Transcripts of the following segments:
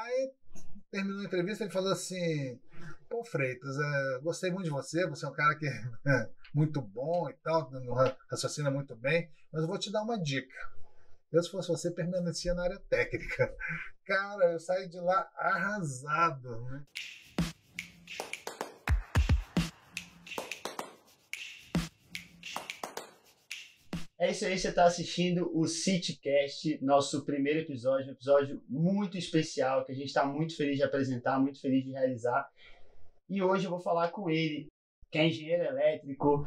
Aí terminou a entrevista, ele falou assim: pô, Freitas, gostei muito de você, você é um cara que é muito bom e tal, raciocina muito bem, mas eu vou te dar uma dica. Eu, se fosse você, permanecia na área técnica. Cara, eu saí de lá arrasado, né? É isso aí, você está assistindo o CityCast, nosso primeiro episódio, um episódio muito especial, que a gente está muito feliz de apresentar, muito feliz de realizar. E hoje eu vou falar com ele, que é engenheiro elétrico,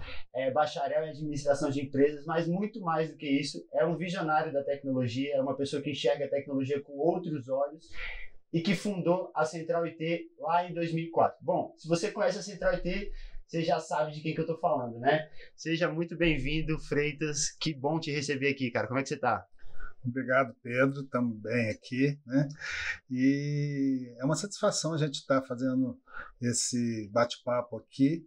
bacharel em administração de empresas, mas muito mais do que isso, é um visionário da tecnologia, é uma pessoa que enxerga a tecnologia com outros olhos e que fundou a Central IT lá em 2004. Bom, se você conhece a Central IT, você já sabe de quem que eu tô falando, né? Seja muito bem-vindo, Freitas. Que bom te receber aqui, cara. Como é que você tá? Obrigado, Pedro, também aqui, né? E é uma satisfação a gente estar fazendo esse bate-papo aqui,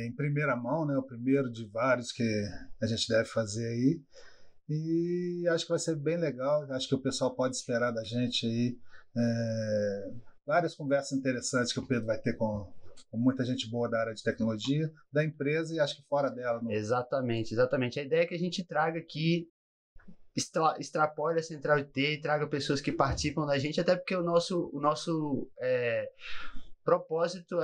em primeira mão, né? O primeiro de vários que a gente deve fazer aí. E acho que vai ser bem legal. Acho que o pessoal pode esperar da gente aí várias conversas interessantes que o Pedro vai ter com muita gente boa da área de tecnologia, da empresa e acho que fora dela. Exatamente, exatamente. A ideia é que a gente traga aqui, extrapole a Central IT e traga pessoas que participam da gente, até porque o nosso propósito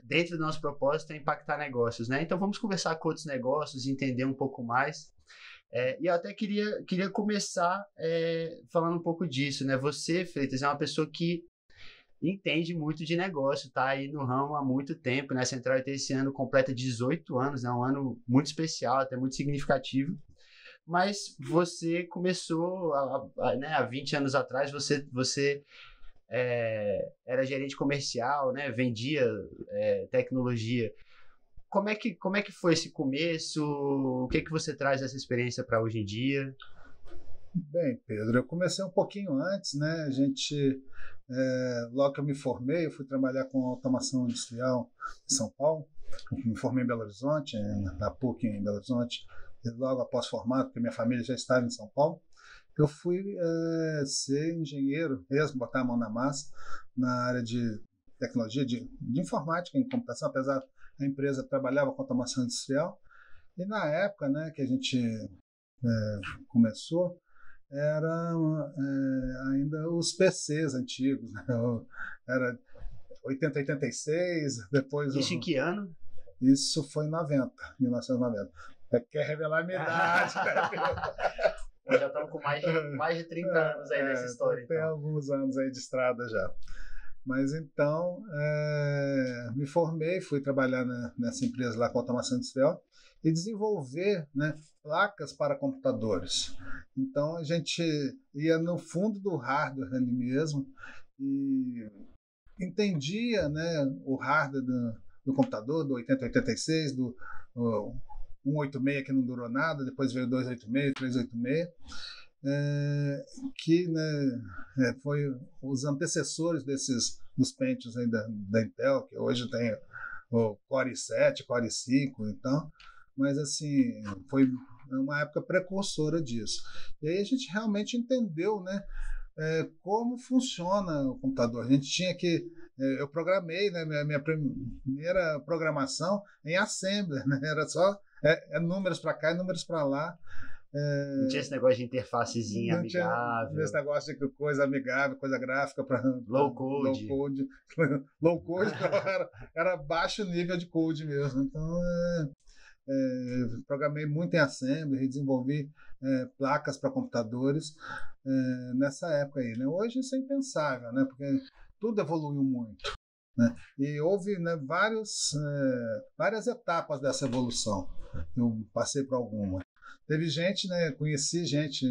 dentro do nosso propósito é impactar negócios, né? Então vamos conversar com outros negócios, entender um pouco mais. E eu até queria começar falando um pouco disso, né? Você, Freitas, é uma pessoa que entende muito de negócio, tá aí no ramo há muito tempo, né? A Central IT esse ano completa 18 anos, é um ano muito especial, até muito significativo. Mas você começou há 20 anos atrás, você era gerente comercial, né? Vendia tecnologia. Como é que foi esse começo? O que você traz dessa experiência para hoje em dia? Bem, Pedro, eu comecei um pouquinho antes, né? A gente, logo que eu me formei, eu fui trabalhar com automação industrial em São Paulo. Me formei em Belo Horizonte, na PUC em Belo Horizonte, e logo após formado, porque minha família já estava em São Paulo, eu fui ser engenheiro mesmo, botar a mão na massa, na área de tecnologia, de informática em computação, apesar da empresa trabalhava com automação industrial. E na época, né, que a gente começou, eram ainda os PCs antigos, né? Era 80, 86, depois... Isso em que ano? Isso foi em 1990. Quer revelar a minha idade, né? Já estamos com mais de 30 anos aí nessa história. Tem alguns anos aí de estrada já. Mas então, me formei, fui trabalhar nessa empresa lá com automação industrial e desenvolver, né, placas para computadores. Então a gente ia no fundo do hardware ali mesmo e entendia, né, o hardware do computador, do 8086, do 186 que não durou nada, depois veio o 286, 386, que, né, foi os antecessores dos Pentiums aí da Intel, que hoje tem o Core i7, Core i5, então, mas assim, foi uma época precursora disso. E aí a gente realmente entendeu, né, como funciona o computador. A gente tinha que... eu programei, né, minha primeira programação em Assembler, né, era só números para cá e números para lá. Não tinha esse negócio de interfacezinha amigável. Tinha esse negócio de coisa amigável, coisa gráfica para low code. Low code era baixo nível de code mesmo. Então, programei muito em Assembly, desenvolvi placas para computadores nessa época aí, né? Hoje isso é impensável, né? Porque tudo evoluiu muito, né? E houve, né, várias etapas dessa evolução. Eu passei por algumas. Teve gente, né? Conheci gente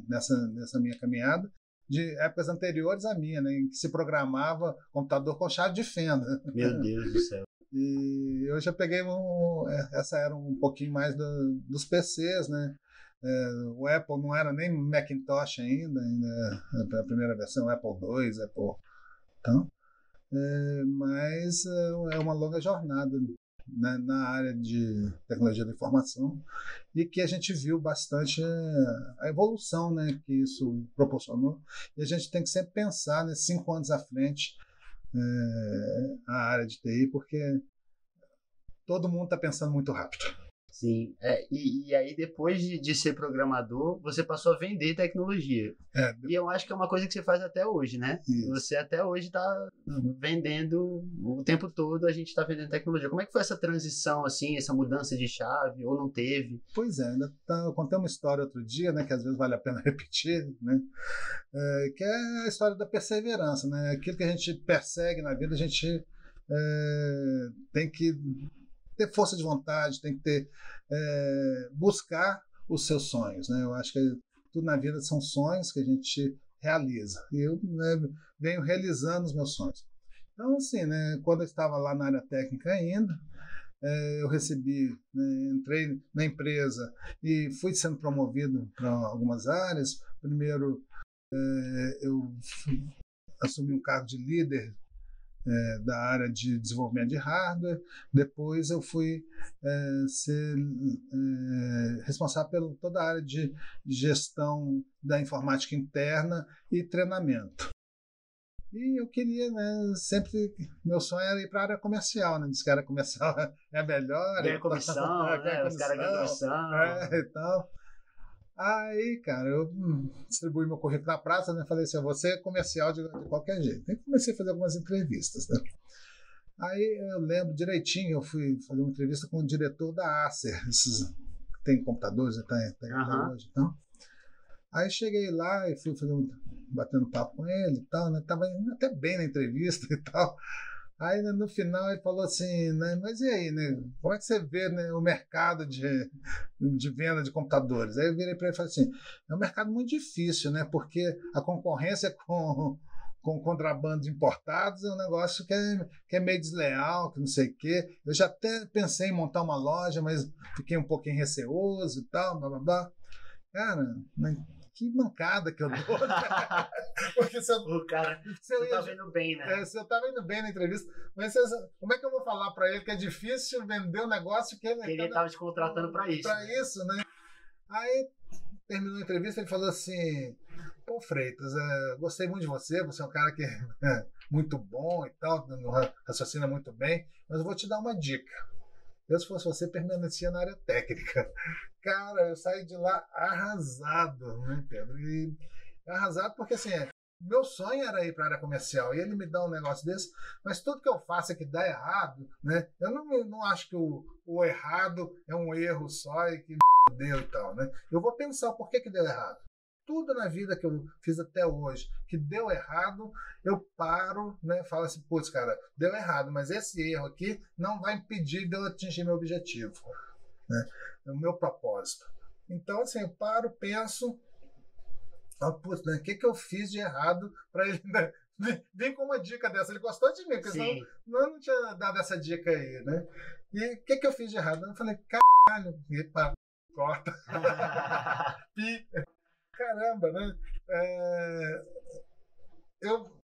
nessa minha caminhada de épocas anteriores à minha, né? Em que se programava computador com chave de fenda. Meu Deus do céu. E eu já peguei essa era um pouquinho mais dos PCs, né? O Apple não era nem Macintosh ainda a primeira versão, Apple II, Apple... Então, mas é uma longa jornada né, na área de tecnologia da informação e que a gente viu bastante a evolução, né, que isso proporcionou. E a gente tem que sempre pensar, né, 5 anos à frente, a área de TI, porque todo mundo está pensando muito rápido. Sim, e aí depois de ser programador, você passou a vender tecnologia. E eu acho que é uma coisa que você faz até hoje, né? Isso. Você até hoje está vendendo o tempo todo, a gente está vendendo tecnologia. Como é que foi essa transição, assim, essa mudança de chave, ou não teve? Pois é, eu contei uma história outro dia, né, que às vezes vale a pena repetir, né, que é a história da perseverança, né? Aquilo que a gente persegue na vida, a gente tem que ter força de vontade, tem que ter buscar os seus sonhos, né? Eu acho que tudo na vida são sonhos que a gente realiza. E eu, né, venho realizando os meus sonhos. Então, assim, né, quando eu estava lá na área técnica ainda, eu recebi, né, entrei na empresa e fui sendo promovido para algumas áreas. Primeiro, eu assumi um cargo de líder da área de desenvolvimento de hardware. Depois eu fui ser responsável por toda a área de gestão da informática interna e treinamento. E eu queria, né, sempre, meu sonho era ir para a área comercial, né? Diz que a área comercial é a melhor. Ganha comissão, né? Os caras ganham comissão. E tal. Aí, cara, eu distribuí meu currículo na praça, né? Falei assim, eu vou ser comercial de qualquer jeito. Aí comecei a fazer algumas entrevistas, né? Aí eu lembro direitinho, eu fui fazer uma entrevista com o diretor da Acer, esses tem computadores, tá até hoje, então. Aí cheguei lá e fui batendo papo com ele e tal, né? Tava indo até bem na entrevista e tal. Aí no final ele falou assim, né, mas e aí, né, como é que você vê, né, o mercado de venda de computadores? Aí eu virei para ele e falei assim, é um mercado muito difícil, né, porque a concorrência com contrabando importados é um negócio que é meio desleal, que não sei o quê. Eu já até pensei em montar uma loja, mas fiquei um pouquinho receoso e tal, blá blá blá. Cara, que mancada que eu dou. Porque se eu, o cara, você tá vendo bem, né? Se eu tava indo bem na entrevista, mas como é que eu vou falar para ele que é difícil vender um negócio que ele tava te contratando para isso? Para isso, né? Aí terminou a entrevista, ele falou assim: pô, Freitas, gostei muito de você, você é um cara que é muito bom e tal, raciocina muito bem, mas eu vou te dar uma dica. Eu, se fosse você, permanecia na área técnica. Cara, eu saí de lá arrasado, né, Pedro? E arrasado porque, assim, meu sonho era ir para a área comercial e ele me dá um negócio desse, mas tudo que eu faço é que dá errado, né? Eu não acho que o errado é um erro só e que deu e tal, né? Eu vou pensar por que deu errado. Tudo na vida que eu fiz até hoje que deu errado, eu paro, né? Falo assim, putz, cara, deu errado, mas esse erro aqui não vai impedir de eu atingir meu objetivo, né? O meu propósito. Então, assim, eu paro, penso, putz, né? O que eu fiz de errado para ele, né? Vem com uma dica dessa. Ele gostou de mim, porque senão eu não tinha dado essa dica aí, né? E o que eu fiz de errado? Eu falei, caralho, epa, corta. Caramba, né? Eu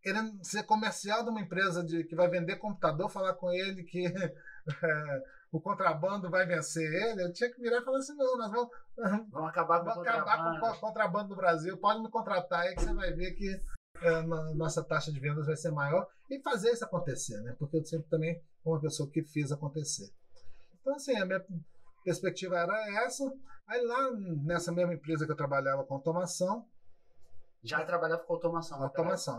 querendo ser comercial de uma empresa que vai vender computador, falar com ele que o contrabando vai vencer ele, eu tinha que virar e falar assim, não, nós vamos acabar com o contrabando do Brasil, pode me contratar aí que você vai ver que nossa taxa de vendas vai ser maior e fazer isso acontecer, né? Porque eu sempre também fui uma pessoa que fiz acontecer. Então, assim, a minha perspectiva era essa. Aí lá nessa mesma empresa que eu trabalhava com automação. Já trabalhava com automação? Automação.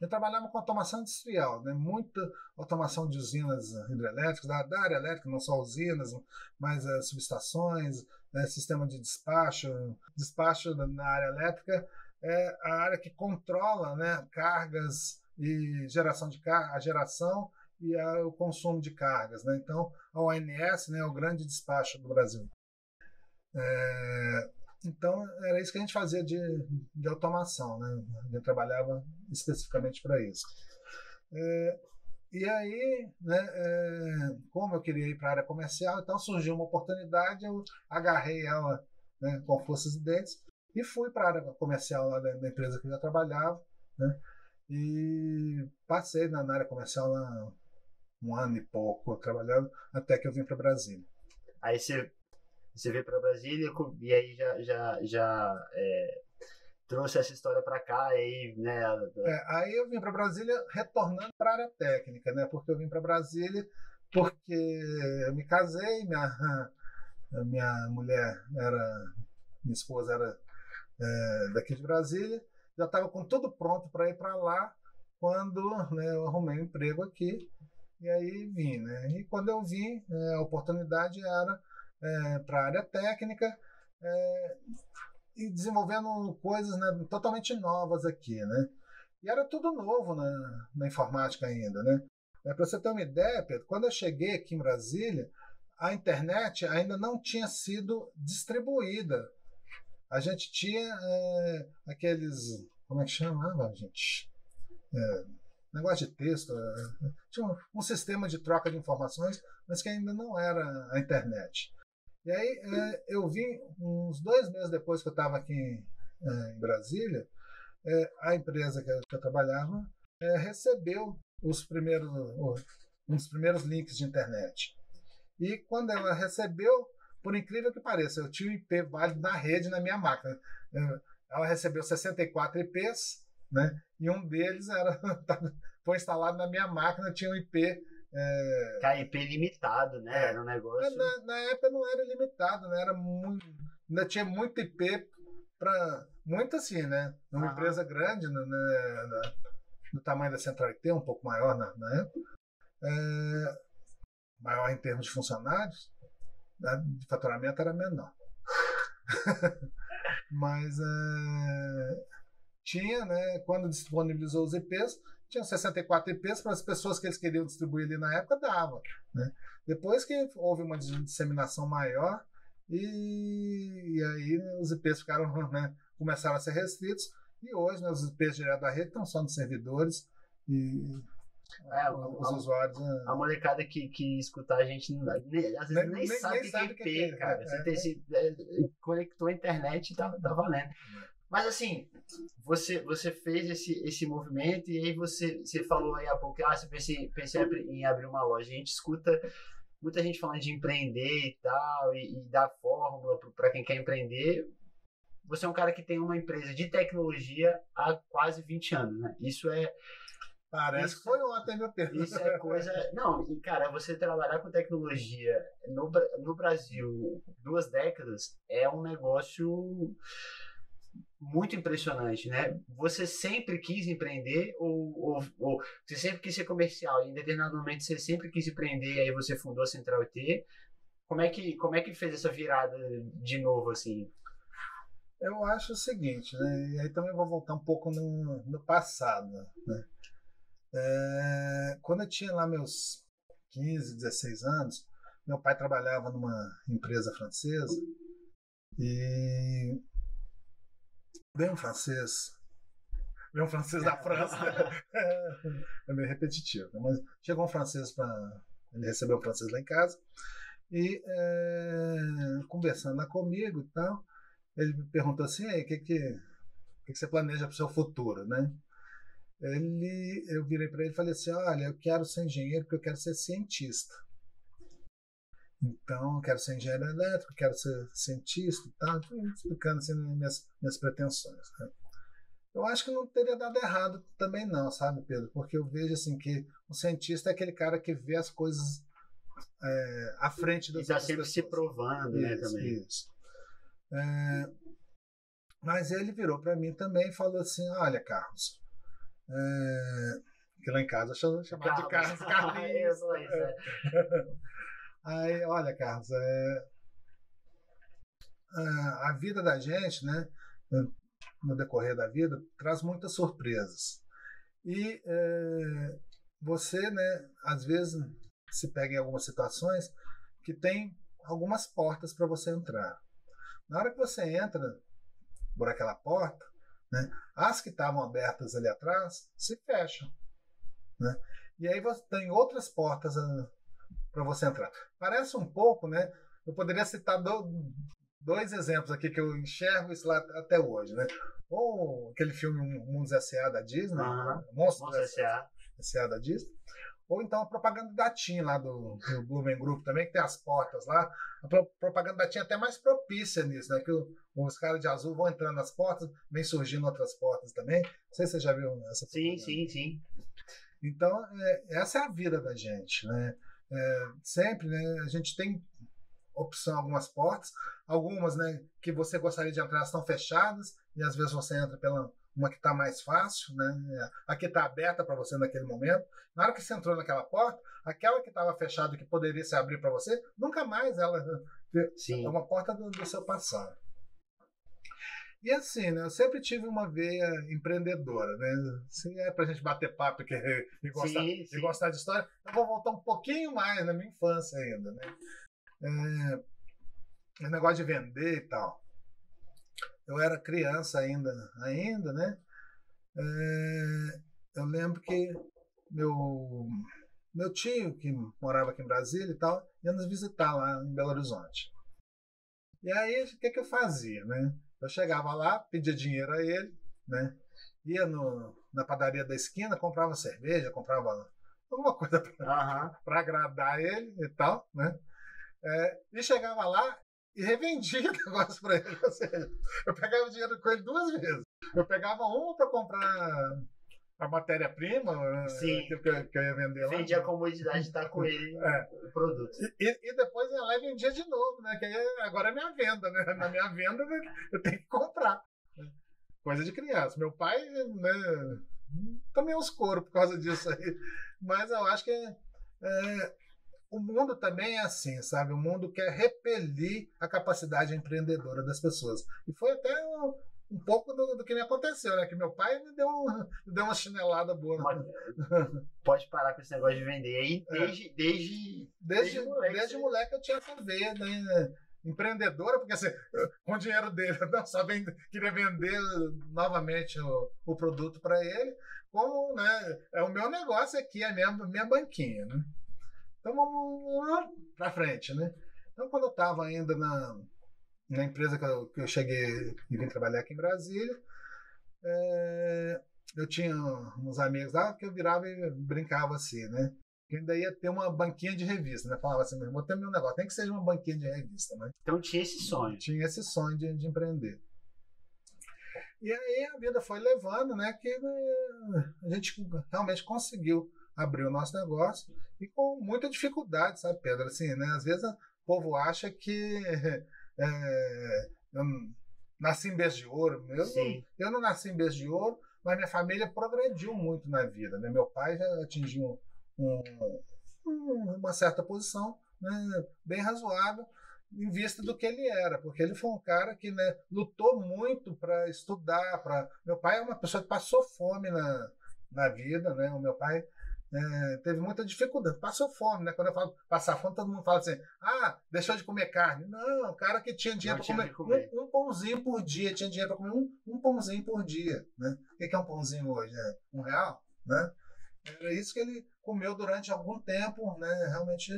Eu trabalhava com automação industrial, né? Muita automação de usinas hidrelétricas, da área elétrica, não só usinas, mas subestações, né? Sistema de despacho. Despacho na área elétrica é a área que controla, né, cargas e geração de a geração e o consumo de cargas, né? Então, a ONS, né, é o grande despacho do Brasil. Então, era isso que a gente fazia de automação, né? Eu trabalhava especificamente para isso. E aí, né, como eu queria ir para a área comercial, então surgiu uma oportunidade, eu agarrei ela, né, com forças e dentes e fui para a área comercial lá da empresa que eu já trabalhava, né? E passei na área comercial lá um ano e pouco trabalhando, até que eu vim para Brasília. Aí você veio para Brasília e aí já trouxe essa história para cá, e aí, né? Aí eu vim para Brasília retornando para a área técnica, né? Porque eu vim para Brasília porque eu me casei, minha mulher minha esposa era daqui de Brasília, já estava com tudo pronto para ir para lá quando, né, eu arrumei um emprego aqui e aí vim, né? E quando eu vim, a oportunidade era para a área técnica e desenvolvendo coisas, né, totalmente novas aqui, né? E era tudo novo na informática ainda, né? Para você ter uma ideia, Pedro, quando eu cheguei aqui em Brasília, a internet ainda não tinha sido distribuída. A gente tinha aqueles, como é que chamava, gente? Negócio de texto. Tinha um sistema de troca de informações, mas que ainda não era a internet. E aí eu vim, uns 2 meses depois que eu estava aqui em Brasília, a empresa que eu trabalhava recebeu um dos primeiros links de internet. E quando ela recebeu, por incrível que pareça, eu tinha um IP válido na rede na minha máquina. Ela recebeu 64 IPs, né? E um deles foi instalado na minha máquina, tinha um IP. IP limitado, né? Era um negócio. Na época não era limitado, né? Ainda tinha muito IP para. Muito assim, né? Numa empresa grande, do tamanho da Central IT, um pouco maior na época. Maior em termos de funcionários, de faturamento era menor. Mas tinha, né, quando disponibilizou os IPs, tinha 64 IPs para as pessoas que eles queriam distribuir ali na época, dava. Né? Depois que houve uma disseminação maior, e aí os IPs ficaram, né, começaram a ser restritos, e hoje, né, os IPs direto da rede estão só nos servidores, e os usuários. A molecada que escutar a gente às vezes nem sabe o que é IP, cara. Você conectou a internet e tá valendo. Mas assim, você fez esse movimento e aí você falou aí há pouco, você pensei em abrir uma loja. A gente escuta muita gente falando de empreender e tal, e dar fórmula para quem quer empreender. Você é um cara que tem uma empresa de tecnologia há quase 20 anos, né? Isso parece que foi ontem, meu Pedro. Isso é coisa. Não, e cara, você trabalhar com tecnologia no Brasil 2 décadas é um negócio muito impressionante, né? Você sempre quis empreender ou você sempre quis ser comercial e em determinado momento você sempre quis empreender e aí você fundou a Central IT. Como é que fez essa virada de novo, assim? Eu acho o seguinte, né? E aí também vou voltar um pouco no passado, né? Quando eu tinha lá meus 15, 16 anos, meu pai trabalhava numa empresa francesa e veio um francês da França, é meio repetitivo, né? Mas chegou um francês ele recebeu um francês lá em casa e conversando lá comigo e tal, ele me perguntou assim, o que você planeja para o seu futuro, né? Eu virei para ele e falei assim, olha, eu quero ser engenheiro porque eu quero ser cientista. Então, eu quero ser engenheiro elétrico, quero ser cientista e tal, explicando assim minhas pretensões. Né? Eu acho que não teria dado errado também não, sabe, Pedro? Porque eu vejo assim que o cientista é aquele cara que vê as coisas à frente das outras pessoas. E está sempre se provando, né, também. Isso. Mas ele virou para mim também e falou assim, olha, Carlos, que lá em casa eu chamava de Carlos. Aí, olha, Carlos, a vida da gente, né, no decorrer da vida, traz muitas surpresas. E você, né, às vezes se pega em algumas situações que tem algumas portas para você entrar. Na hora que você entra por aquela porta, né, as que estavam abertas ali atrás se fecham. Né? E aí você tem outras portas para você entrar. Parece um pouco, né? Eu poderia citar 2 exemplos aqui que eu enxergo isso lá até hoje, né? Ou aquele filme Mundos S.A. da Disney, Monstros S.A. da Disney, Ou então a propaganda da TIM lá do Blumen Group também, que tem as portas lá. A propaganda da TIM é até mais propícia nisso, né? Que os caras de azul vão entrando nas portas, vem surgindo outras portas também. Não sei se você já viu essa propaganda. Sim. Então, essa é a vida da gente, né? Sempre, né? A gente tem opção algumas portas, algumas, né, que você gostaria de entrar estão fechadas e às vezes você entra pela uma que está mais fácil, né? A que está aberta para você naquele momento. Na hora que você entrou naquela porta, aquela que estava fechada que poderia se abrir para você, nunca mais ela é uma porta do seu passado. E assim, né, eu sempre tive uma veia empreendedora, né? Se é pra gente bater papo e gostar de história, eu vou voltar um pouquinho mais na minha infância ainda, né? O negócio de vender e tal. Eu era criança ainda, né? Eu lembro que meu tio, que morava aqui em Brasília e tal, ia nos visitar lá em Belo Horizonte. E aí, o que eu fazia, né? Eu chegava lá, pedia dinheiro a ele, né? Ia na padaria da esquina, comprava cerveja, comprava alguma coisa para agradar ele e tal, né? E chegava lá e revendia negócio para ele. Ou seja, eu pegava o dinheiro com ele 2 vezes. Eu pegava uma para comprar a matéria-prima, aquilo que eu ia vender lá. Vendia a comodidade de estar com ele o produto. E depois ia lá e vendia de novo, né? Que aí, agora é minha venda, né? Na minha venda eu tenho que comprar. Coisa de criança. Meu pai, né? Também uns coros por causa disso aí. Mas eu acho que o mundo também é assim, sabe? O mundo quer repelir a capacidade empreendedora das pessoas. E foi até um pouco do que me aconteceu, né? Que meu pai me deu uma chinelada boa. Pode parar com esse negócio de vender. Aí desde moleque eu tinha essa veia, né? Empreendedora, porque assim, com o dinheiro dele eu não só queria vender novamente o produto para ele, como, né, é o meu negócio aqui, é a minha banquinha, né? Então vamos para frente, né? Então quando eu estava ainda na empresa que eu cheguei e vim trabalhar aqui em Brasília, eu tinha uns amigos lá que eu virava e brincava assim, né? Que ainda ia ter uma banquinha de revista, né? Falava assim, vou ter meu negócio, tem que ser uma banquinha de revista, né? Então tinha esse sonho. Tinha esse sonho de empreender. E aí a vida foi levando, né? Que a gente realmente conseguiu abrir o nosso negócio e com muita dificuldade, sabe, Pedro? Assim, né? Às vezes o povo acha que eu nasci em berço de ouro. Eu não nasci em berço de ouro, mas minha família progrediu muito na vida, né? Meu pai já atingiu uma certa posição, né, bem razoável em vista do que ele era, porque ele foi um cara que, né, lutou muito para estudar. Meu pai é uma pessoa que passou fome na vida, né? O meu pai teve muita dificuldade, passou fome, né? Quando eu falo passar fome, todo mundo fala assim, deixou de comer carne. Não, o cara que tinha dinheiro para comer um pãozinho por dia, tinha dinheiro para comer um pãozinho por dia, né? O que é um pãozinho hoje? R$1, né? Era isso que ele comeu durante algum tempo, né? Realmente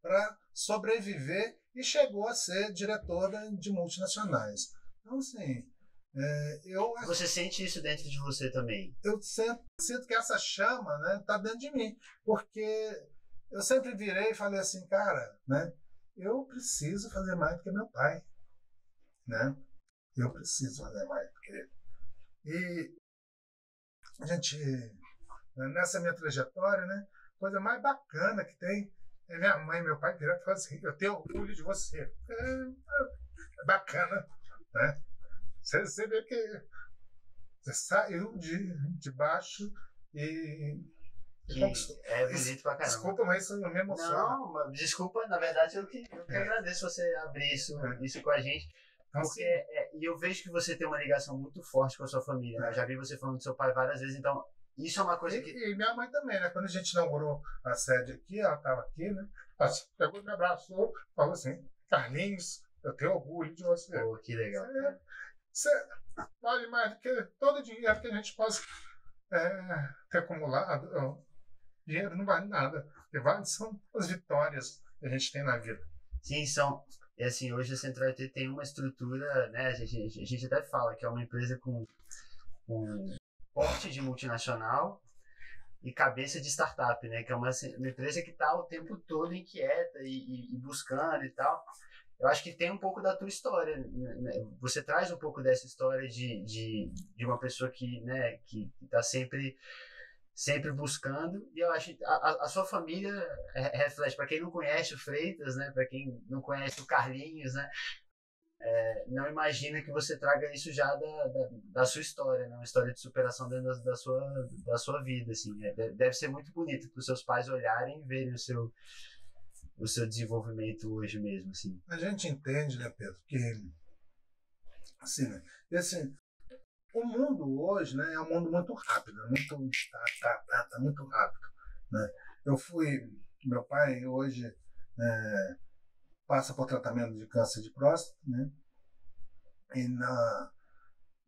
para sobreviver, e chegou a ser diretor de multinacionais. Então, assim, Você sente isso dentro de você também? Eu sinto que essa chama, né, tá dentro de mim, porque eu sempre virei e falei assim, cara, né, eu preciso fazer mais do que meu pai, né? Eu preciso fazer mais do que ele. E a gente, nessa minha trajetória, né, coisa mais bacana que tem é minha mãe e meu pai virar e falar assim, eu tenho orgulho de você. É bacana, né? Você vê que você saiu de baixo e é bonito pra caramba. Desculpa, mas isso não me emociona. Não, desculpa, na verdade eu que agradeço você abrir isso com a gente. Porque e eu vejo que você tem uma ligação muito forte com a sua família, né? Eu já vi você falando do seu pai várias vezes, então isso é uma coisa que... E minha mãe também, né? Quando a gente inaugurou a sede aqui, ela estava aqui, né? Ela pegou, me abraçou, falou assim, Carlinhos, eu tenho orgulho de você. Pô, que legal. Você vale mais do que todo o dinheiro que a gente possa ter acumulado. Dinheiro não vale nada. O que vale são as vitórias que a gente tem na vida. Sim, são. E assim, hoje a Central IT tem uma estrutura, né? A gente até fala que é uma empresa com porte de multinacional, e cabeça de startup, né? Que é uma empresa que está o tempo todo inquieta e buscando e tal. Eu acho que tem um pouco da tua história, né? Você traz um pouco dessa história de uma pessoa que, né, que está sempre buscando, e eu acho que a sua família reflete, para quem não conhece o Freitas, né, para quem não conhece o Carlinhos, né, não imagina que você traga isso já da sua história, né, uma história de superação dentro da sua vida, assim, deve ser muito bonito para os seus pais olharem e verem o seu desenvolvimento hoje mesmo, assim. A gente entende, né, Pedro, que assim, né, o mundo hoje, né, é um mundo muito rápido, muito tá muito rápido, né? Meu pai hoje passa por tratamento de câncer de próstata, né? E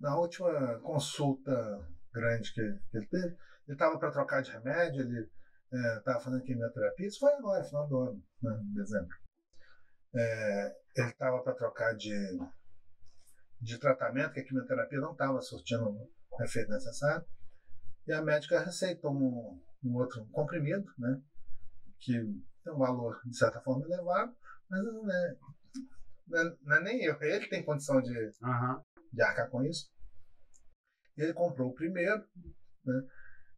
na última consulta grande que ele teve, ele estava para trocar de remédio, ele estava fazendo quimioterapia, isso foi agora, final do ano, né, em dezembro. Ele estava para trocar de tratamento, que a quimioterapia não estava surtindo o efeito necessário, e a médica receitou um outro comprimido, né, que tem um valor, de certa forma, elevado, mas não é nem eu, ele tem condição de arcar com isso. Ele comprou o primeiro, né,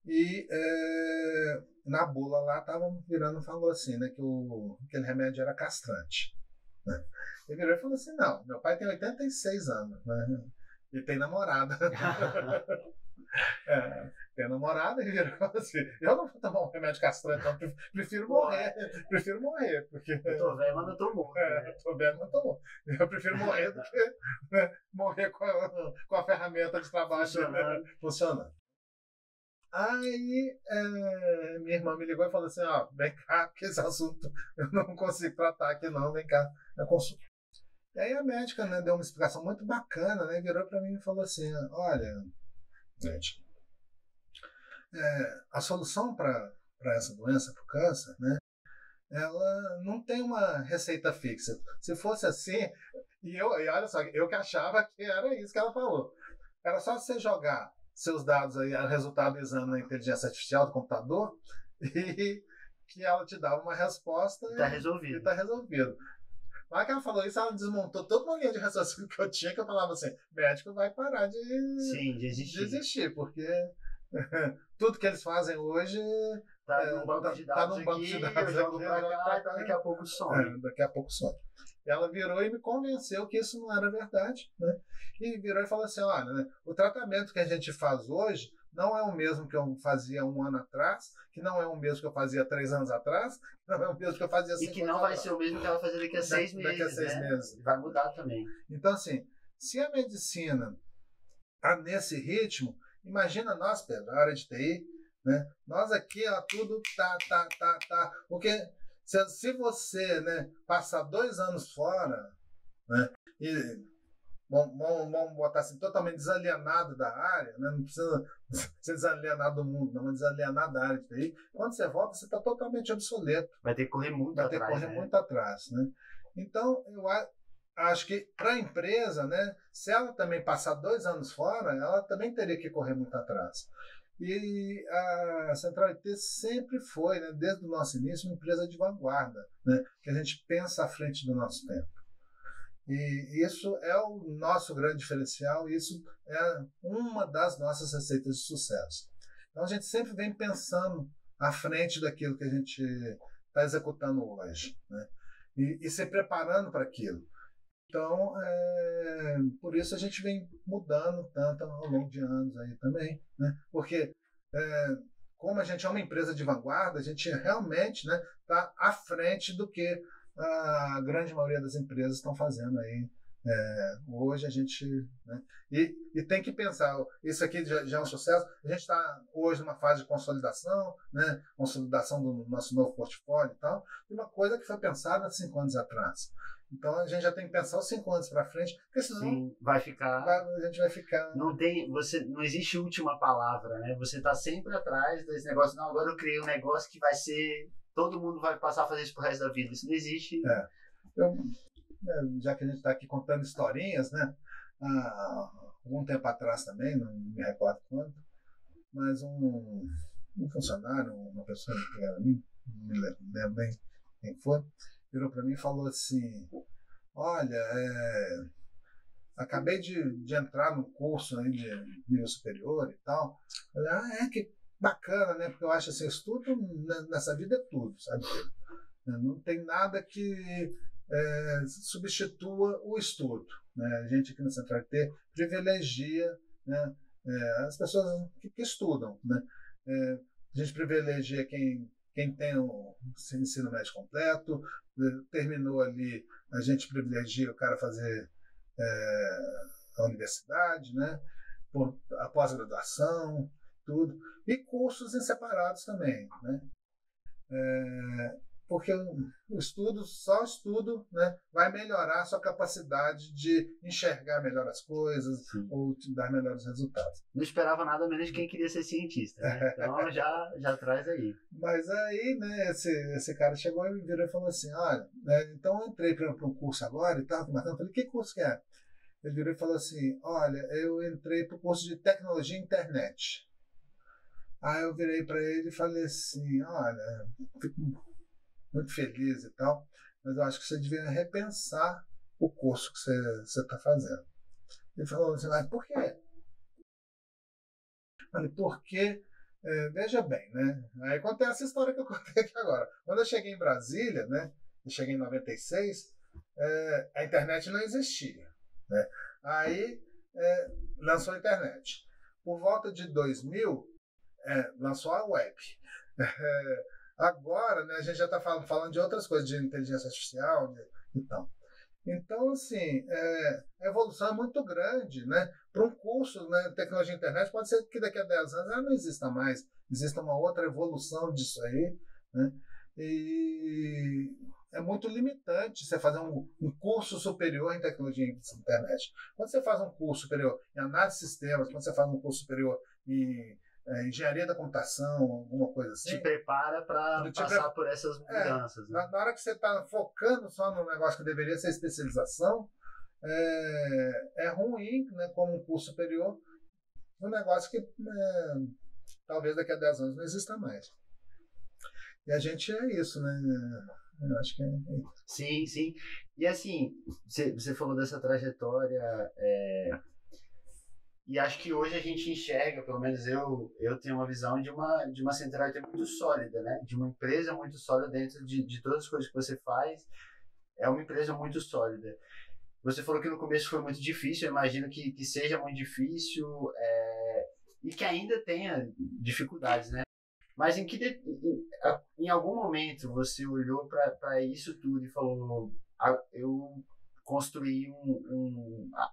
e na bula lá estava falou assim, né, que aquele remédio era castrante, né. Ele virou e falou assim, não, meu pai tem 86 anos, né? E tem namorada. Tem namorada, e virou e falou assim, eu não vou tomar um remédio castrante, não, prefiro morrer, porque... Eu tô velho, mas não tô morto. Eu tô velho, mas não tô morto. Eu prefiro morrer do que morrer com a ferramenta de trabalho funcionando. Aí minha irmã me ligou e falou assim, vem cá, que esse assunto eu não consigo tratar aqui não, vem cá na consulta. E aí a médica, né, deu uma explicação muito bacana, né, virou para mim e falou assim, olha, gente, a solução para essa doença, para o câncer, né, ela não tem uma receita fixa. Se fosse assim, e olha só, eu que achava que era isso que ela falou. Era só você jogar seus dados aí, o resultado do exame na inteligência artificial do computador, e que ela te dava uma resposta e está resolvido. Na hora que ela falou isso, ela desmontou toda uma linha de raciocínio que eu tinha, que eu falava assim, médico vai parar de existir, porque tudo que eles fazem hoje tá num banco de dados aqui, eu jogo pra cá, daqui a pouco some. Daqui a pouco some. Ela virou e me convenceu que isso não era verdade, né? E virou e falou assim, olha, né, o tratamento que a gente faz hoje não é o mesmo que eu fazia 1 ano atrás, que não é o mesmo que eu fazia 3 anos atrás, não é o mesmo que eu fazia 5 anos atrás. E que não vai ser o mesmo que ela vai fazer daqui a 6 meses, daqui a 6 meses. Vai mudar também. Então, assim, se a medicina está nesse ritmo, imagina nós, Pedro, a área de TI, né? Nós aqui, tudo tá. Porque se você, né, passar 2 anos fora, né, e vamos botar assim, totalmente desalienado da área, né, não precisa ser desalienado do mundo, não, mas desalienado da área de TI, quando você volta, você está totalmente obsoleto. Vai ter que correr muito atrás. Vai ter que correr muito atrás, né? Então, eu acho que para a empresa, né, se ela também passar 2 anos fora, ela também teria que correr muito atrás. E a Central IT sempre foi, né, desde o nosso início, uma empresa de vanguarda, né, que a gente pensa à frente do nosso tempo. E isso é o nosso grande diferencial, isso é uma das nossas receitas de sucesso. Então a gente sempre vem pensando à frente daquilo que a gente está executando hoje, né, e se preparando para aquilo. Então, por isso a gente vem mudando tanto ao longo de anos aí também, né? Porque como a gente é uma empresa de vanguarda, a gente realmente, né, está à frente do que a grande maioria das empresas estão fazendo aí. Hoje a gente, né, e tem que pensar, isso aqui já é um sucesso, a gente está hoje numa fase de consolidação, né, consolidação do nosso novo portfólio e tal, e uma coisa que foi pensada há 5 anos atrás. Então a gente já tem que pensar os 5 anos para frente, porque senão sim, a gente vai ficar. Não existe última palavra, né? Você está sempre atrás desse negócio. Não, agora eu criei um negócio que vai ser. Todo mundo vai passar a fazer isso pro resto da vida. Isso não existe. Já que a gente está aqui contando historinhas, né? Algum tempo atrás também, não me recordo quando, mas um um funcionário, uma pessoa que era mim, não me lembro bem quem foi, virou para mim e falou assim, olha, acabei de entrar no curso aí de nível superior e tal. Eu falei, que bacana, né? Porque eu acho assim, estudo nessa vida é tudo, sabe? Não tem nada que substitua o estudo. Né? A gente aqui no Central T privilegia, né, as pessoas que estudam. Né? A gente privilegia quem tem o ensino médio completo, terminou ali, a gente privilegia o cara fazer a universidade, né? A pós-graduação, tudo. E cursos em separados também. Né? Porque só o estudo, né, vai melhorar a sua capacidade de enxergar melhor as coisas. Sim. Ou te dar melhores resultados. Não esperava nada menos de quem queria ser cientista, né? Então já traz aí. Mas aí, né, esse cara chegou e me virou e falou assim, olha, né, então eu entrei para um curso agora e tal, mas eu falei, que curso que é? Ele virou e falou assim, olha, eu entrei para o curso de tecnologia e internet. Aí eu virei para ele e falei assim, olha, fico muito feliz e tal, mas eu acho que você devia repensar o curso que você está fazendo. Ele falou assim, mas por quê? Eu falei, porque, veja bem, né? Aí contei essa história que eu contei aqui agora. Quando eu cheguei em Brasília, né? Eu cheguei em 96, a internet não existia. Né? Aí lançou a internet. Por volta de 2000, lançou a web. Agora, né, a gente já está falando de outras coisas, de inteligência artificial e tal. Então, assim, a evolução é muito grande. Né? Para um curso, né, de tecnologia e internet, pode ser que daqui a 10 anos ela não exista mais. Exista uma outra evolução disso aí. Né? E é muito limitante você fazer um curso superior em tecnologia e internet. Quando você faz um curso superior em análise de sistemas, quando você faz um curso superior em engenharia da computação, alguma coisa assim. Te prepara para passar por essas mudanças. Né? Na hora que você está focando só no negócio que deveria ser especialização, é ruim, né, como um curso superior, um negócio que talvez daqui a 10 anos não exista mais. E a gente é isso, né? Eu acho que é isso. Sim, sim. E assim, você falou dessa trajetória. E acho que hoje a gente enxerga, pelo menos eu tenho uma visão de uma centralidade muito sólida, né? De uma empresa muito sólida dentro de todas as coisas que você faz. É uma empresa muito sólida. Você falou que no começo foi muito difícil, eu imagino que seja muito difícil e que ainda tenha dificuldades, né? Mas em algum momento você olhou para isso tudo e falou, eu construir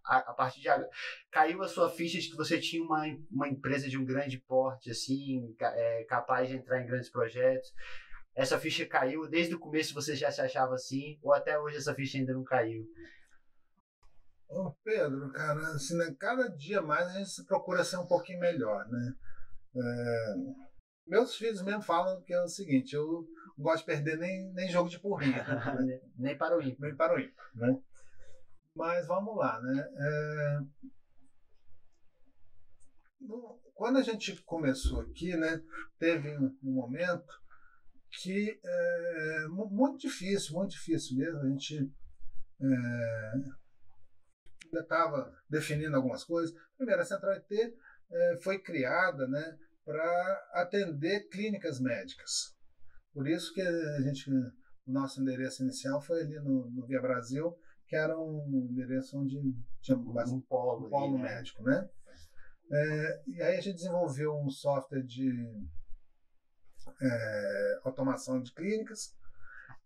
a partir de agora. Caiu a sua ficha de que você tinha uma empresa de um grande porte, assim, capaz de entrar em grandes projetos. Essa ficha caiu, desde o começo você já se achava assim, ou até hoje essa ficha ainda não caiu? Ô Pedro, cara, assim, né, cada dia mais a gente procura ser um pouquinho melhor, né? Meus filhos mesmo falam que é o seguinte, eu não gosto de perder nem jogo de porrinha. Né? Nem para o ímpar. Nem para o ímpar, né? Mas vamos lá, né? Quando a gente começou aqui, né, teve um momento que muito difícil mesmo. A gente ainda estava definindo algumas coisas. Primeiro, a Central T foi criada, né, para atender clínicas médicas. Por isso que o nosso endereço inicial foi ali no Via Brasil, que era um endereço onde tinha um polo médico, né? E aí a gente desenvolveu um software de automação de clínicas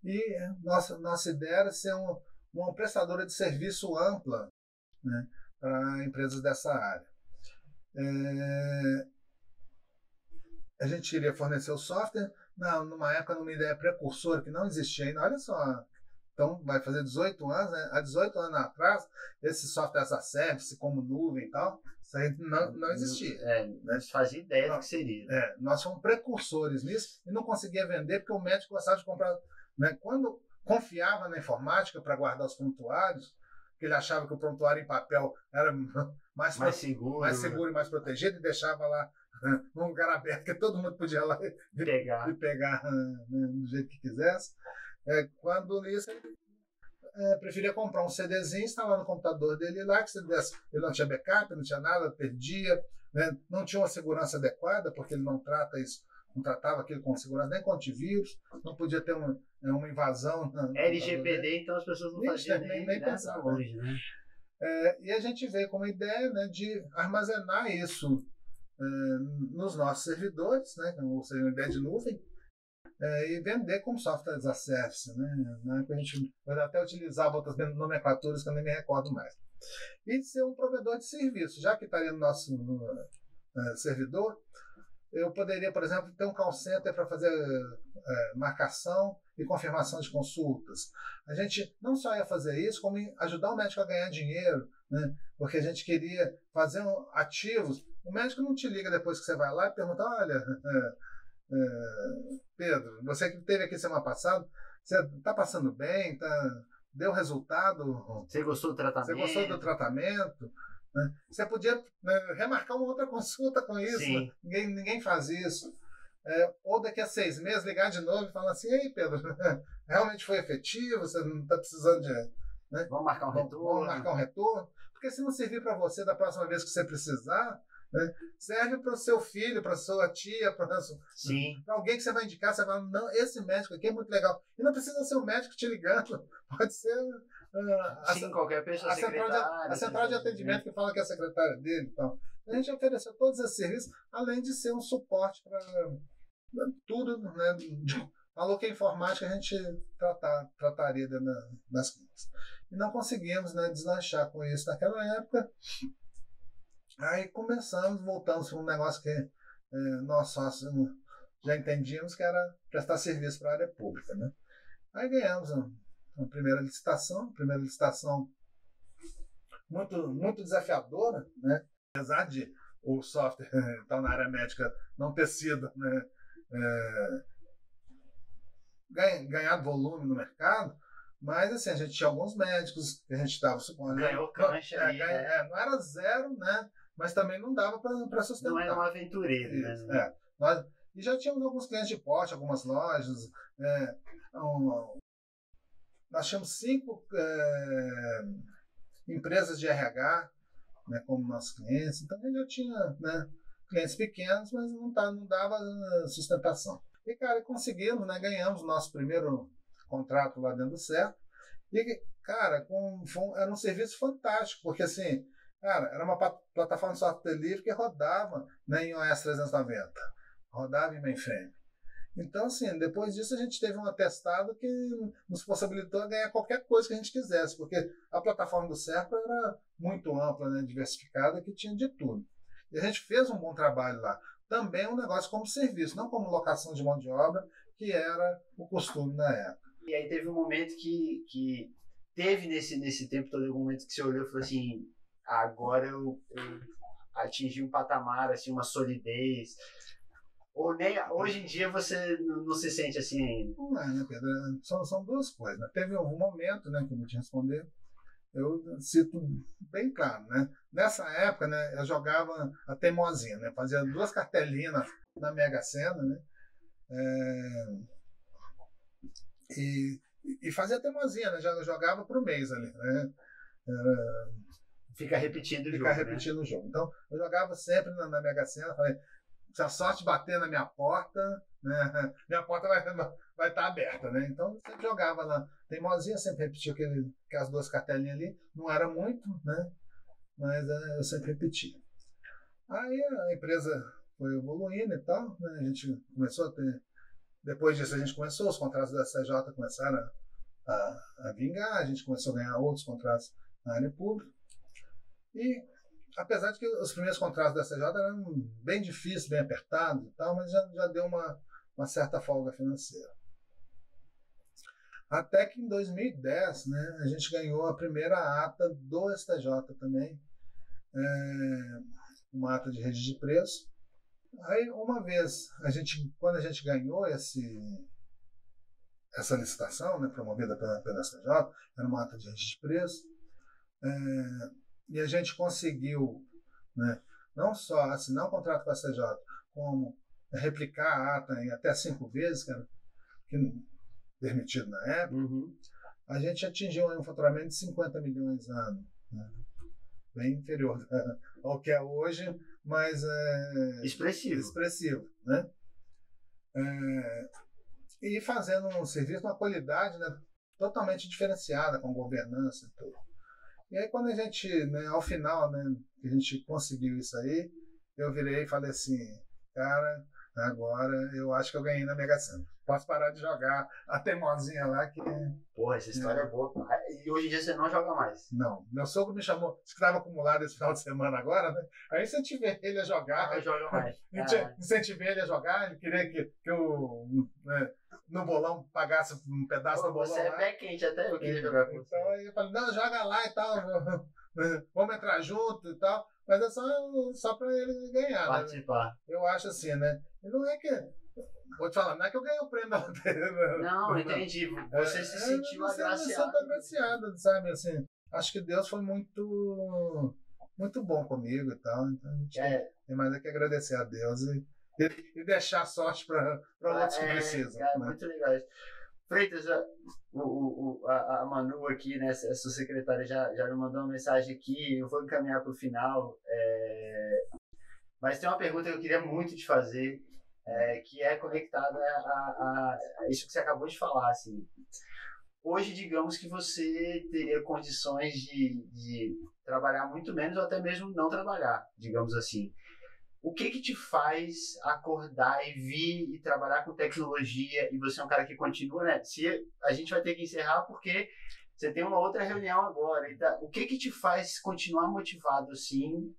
e nossa ideia era ser uma prestadora de serviço ampla, né, para empresas dessa área. A gente iria fornecer o software numa época, numa ideia precursora que não existia ainda. Olha só, então vai fazer 18 anos, né? Há 18 anos atrás, esse software as a service, como nuvem e tal, isso aí não existia. Não se fazia ideia do que seria. Nós fomos precursores nisso e não conseguia vender porque o médico gostava de comprar. Né? Quando confiava na informática para guardar os prontuários, porque ele achava que o prontuário em papel era mais seguro e mais protegido, e deixava lá num lugar aberto, que todo mundo podia ir lá e pegar né, do jeito que quisesse. Quando isso, ele preferia comprar um CDzinho, instalar no computador dele lá, que se desse, ele não tinha backup, não tinha nada, perdia, né, não tinha uma segurança adequada, porque ele não trata isso, não tratava aquilo com segurança, nem com antivírus, não podia ter uma invasão. LGPD, então as pessoas não faziam nem pensar longe, né? E a gente veio com uma ideia, né, de armazenar isso nos nossos servidores, né, ou seja, uma ideia de nuvem, e vender como software as a service, né? A gente até utilizava outras nomenclaturas que eu nem me recordo mais. E ser um provedor de serviço, já que estaria no nosso servidor, eu poderia, por exemplo, ter um call center para fazer marcação e confirmação de consultas. A gente não só ia fazer isso, como ajudar o médico a ganhar dinheiro, né? Porque a gente queria fazer ativos. O médico não te liga depois que você vai lá e pergunta, olha, Pedro, você que esteve aqui semana passada, você está passando bem? Deu resultado? Você gostou do tratamento? Você gostou do tratamento? Né? Você podia remarcar uma outra consulta com isso. Né? Ninguém faz isso. Ou daqui a 6 meses ligar de novo e falar assim, ei Pedro, realmente foi efetivo, você não está precisando de... Né? Vamos marcar um retorno. Vamos marcar um retorno. Porque se não servir para você da próxima vez que você precisar, né, serve para o seu filho, para a sua tia, para alguém que você vai indicar, você vai falar, não, esse médico aqui é muito legal. E não precisa ser um médico te ligando, pode ser qualquer pessoa, a central de atendimento que fala que é a secretária dele. Então. A gente ofereceu todos esses serviços, além de ser um suporte para tudo, né? Falou que a informática a gente trataria das clínicas. E não conseguimos, né, deslanchar com isso naquela época. Aí voltamos para um negócio que nós sócios já entendíamos que era prestar serviço para a área pública. Né? Aí ganhamos a primeira licitação muito, muito desafiadora, né? Apesar de o software então, na área médica não ter sido, né, ganhar volume no mercado, mas assim, a gente tinha alguns médicos que a gente dava suporte. Ganhou cancha ali, né? Não era zero, né? Mas também não dava para sustentar. Não era um aventureiro, né? E já tínhamos alguns clientes de porte, algumas lojas. Nós tínhamos 5 empresas de RH, né, como nossos clientes. Então a gente já tinha, né, clientes pequenos, mas não dava sustentação. E, cara, conseguimos, né, ganhamos o nosso primeiro contrato lá dentro do CERP. E, cara, era um serviço fantástico, porque assim, cara, era uma plataforma de software livre que rodava, né, em OS 390, rodava em mainframe. Então, assim, depois disso a gente teve um atestado que nos possibilitou ganhar qualquer coisa que a gente quisesse, porque a plataforma do CERP era muito ampla, né, diversificada, que tinha de tudo. E a gente fez um bom trabalho lá. Também um negócio como serviço, não como locação de mão de obra, que era o costume na época. E aí teve um momento que teve nesse tempo todo, um momento que você olhou e falou assim, agora eu atingi um patamar, assim, uma solidez. Ou nem, hoje em dia você não se sente assim ainda? Não é, né, Pedro? São duas coisas. Né? Teve um momento, né, que eu vou te responder, eu cito bem claro, né? Nessa época, né, eu jogava a teimosinha, né? Fazia 2 cartelinhas na Mega Sena, né? E fazia teimosinha, né? Já jogava por mês ali, né? Fica repetindo o jogo. Fica repetindo o jogo. Então, eu jogava sempre na Mega Sena, falei, se a sorte bater na minha porta, né, minha porta vai estar aberta, né? Então eu sempre jogava na teimosinha, sempre repetia aquelas 2 cartelinhas ali. Não era muito, né? Mas eu sempre repetia. Aí a empresa foi evoluindo e tal, né? A gente começou a ter... Depois disso a gente começou, os contratos da SCJ começaram a vingar, a gente começou a ganhar outros contratos na área pública. E apesar de que os primeiros contratos da SCJ eram bem difíceis, bem apertados e tal, mas já deu uma certa folga financeira. Até que em 2010, né, a gente ganhou a primeira ata do STJ também, uma ata de rede de preço. Aí, uma vez, quando a gente ganhou essa licitação, né, promovida pela STJ, era uma ata de rede de preço, e a gente conseguiu, né, não só assinar um contrato com a STJ, como replicar a ata em até 5 vezes, que permitido na época, a gente atingiu um faturamento de 50 milhões ano, né? Bem inferior ao que é hoje, mas expressivo, né? E fazendo um serviço, uma qualidade, né, totalmente diferenciada, com governança e tudo. E aí quando a gente, né, ao final, né, que a gente conseguiu isso aí, eu virei e falei assim, cara, agora eu acho que eu ganhei na Mega Sena. Posso parar de jogar a teimosinha lá que... Porra, essa história é boa. E hoje em dia você não joga mais? Não. Meu sogro me chamou, que estava acumulado esse final de semana agora, né? Aí incentivei ele a jogar. Não joga mais. Incentivei ele a jogar, ele queria que eu, né, no bolão, pagasse um pedaço do bolão. Você é pé quente, até eu queria jogar com você. Então aí eu falei, não, joga lá e tal, vamos entrar junto e tal. Mas é só para ele ganhar. Participar. Né? Eu acho assim, né? Não é que... Vou te falar, não é que eu ganhei o prêmio da loteria. Não, entendi. Você se sentiu agraciado. Você agraciado, sabe? Assim, acho que Deus foi muito bom comigo e tal. Então a gente tem mais que agradecer a Deus e deixar sorte para outros que precisam. Cara, né? Muito legal. Freitas, a Manu aqui, né, a sua secretária, já me mandou uma mensagem aqui. Eu vou encaminhar para o final. Mas tem uma pergunta que eu queria muito te fazer. Que é conectada a isso que você acabou de falar, assim. Hoje, digamos que você teria condições de trabalhar muito menos ou até mesmo não trabalhar, digamos assim. O que te faz acordar e vir e trabalhar com tecnologia e você é um cara que continua, né? A gente vai ter que encerrar porque você tem uma outra reunião agora. Então, o que te faz continuar motivado, assim,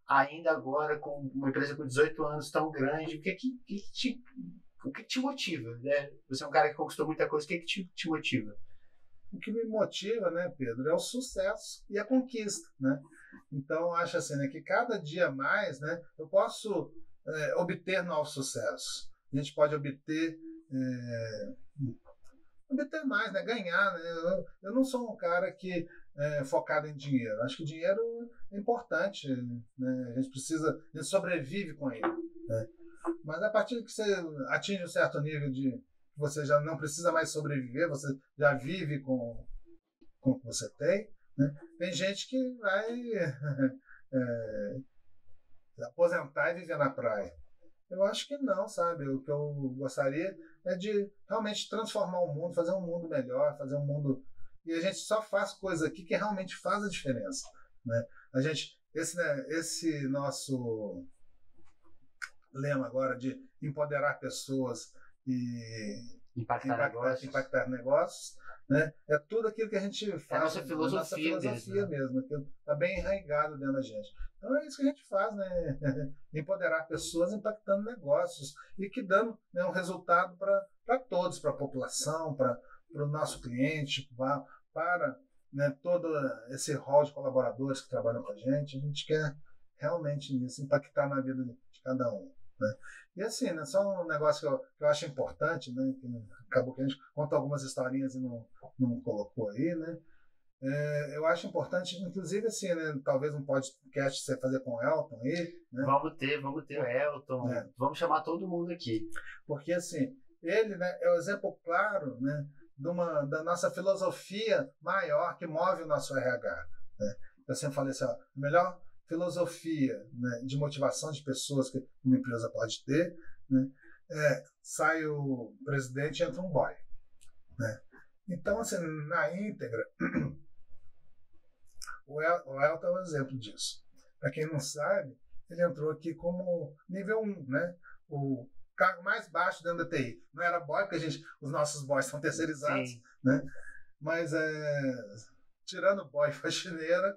ainda agora com uma empresa com 18 anos tão grande, o que te motiva, né? Você é um cara que conquistou muita coisa, o que te motiva? O que me motiva, né, Pedro, é o sucesso e a conquista, né? Então, eu acho assim, né, que cada dia mais, né, eu posso obter novos sucessos. A gente pode obter mais, né, ganhar, né? Eu não sou um cara que focado em dinheiro. Acho que dinheiro é importante, né? A gente sobrevive com ele, né? Mas a partir que você atinge um certo nível de você já não precisa mais sobreviver, você já vive com o que você tem, né? Tem gente que vai aposentar e viver na praia. Eu acho que não, sabe? O que eu gostaria é de realmente transformar o mundo, fazer um mundo melhor, fazer um mundo... E a gente só faz coisa aqui que realmente faz a diferença, né? A gente, esse nosso lema agora de empoderar pessoas e impactar negócios, né? É tudo aquilo que a gente faz. É a nossa filosofia mesmo, aquilo está bem enraizado dentro da gente. Então é isso que a gente faz, né? Empoderar pessoas impactando negócios e que dando, né, um resultado para todos, para a população, para o nosso cliente, para né, todo esse rol de colaboradores que trabalham com a gente quer realmente nisso, impactar na vida de cada um. Né? E assim, né, só um negócio que eu acho importante, né, que acabou que a gente conta algumas historinhas e não colocou aí, né? Eu acho importante, inclusive assim, né, talvez um podcast você fazer com o Elton aí, né? Vamos ter o Elton, vamos chamar todo mundo aqui. Porque assim, ele, né, é o exemplo claro, né, da nossa filosofia maior que move o nosso RH. Né? Eu sempre falei assim, ó, a melhor filosofia, né, de motivação de pessoas que uma empresa pode ter, né, sai o presidente e entra um boy. Né? Então, assim, na íntegra, o Elton é um exemplo disso. Para quem não sabe, ele entrou aqui como nível 1, né? O cargo mais baixo dentro da TI. Não era boy, porque os nossos boys são terceirizados, né? Mas tirando o boy e faxineira,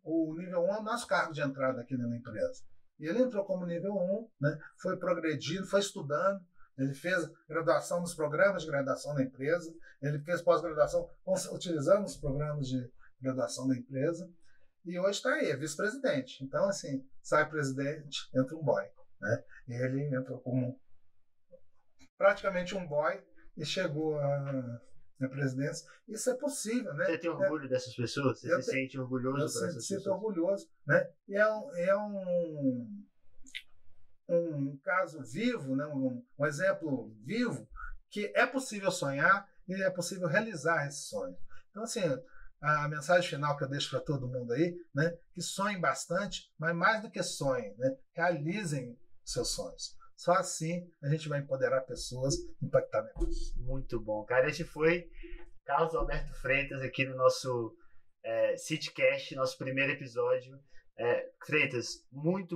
o nível 1 é o nosso cargo de entrada aqui na empresa. E ele entrou como nível 1, né? Foi progredindo, foi estudando, ele fez graduação nos programas de graduação da empresa, ele fez pós-graduação utilizando os programas de graduação da empresa, e hoje está aí, é vice-presidente. Então, assim, sai presidente, entra um boy. Né? Ele entrou como praticamente um boy e chegou minha presidência. Isso é possível, né? Você tem orgulho dessas pessoas? Você se sente orgulhoso por essas pessoas? Eu sinto orgulhoso, né? E é um caso vivo, né? Um exemplo vivo que é possível sonhar e é possível realizar esse sonho. Então, assim, a mensagem final que eu deixo para todo mundo aí, né? Que sonhem bastante, mas mais do que sonhem, né? Realizem seus sonhos. Só assim a gente vai empoderar pessoas, impactar negócios. Muito bom, cara. Esse foi Carlos Alberto Freitas aqui no nosso CityCast, nosso primeiro episódio. Freitas, muito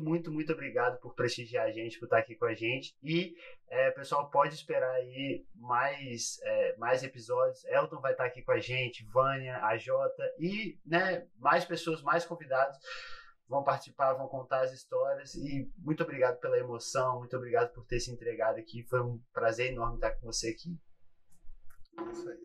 obrigado por prestigiar a gente, por estar aqui com a gente. E pessoal, pode esperar aí mais episódios. Elton vai estar aqui com a gente, Vânia, a Jota e, né, mais pessoas, mais convidados vão participar, vão contar as histórias. E muito obrigado pela emoção, muito obrigado por ter se entregado aqui. Foi um prazer enorme estar com você aqui. É isso aí.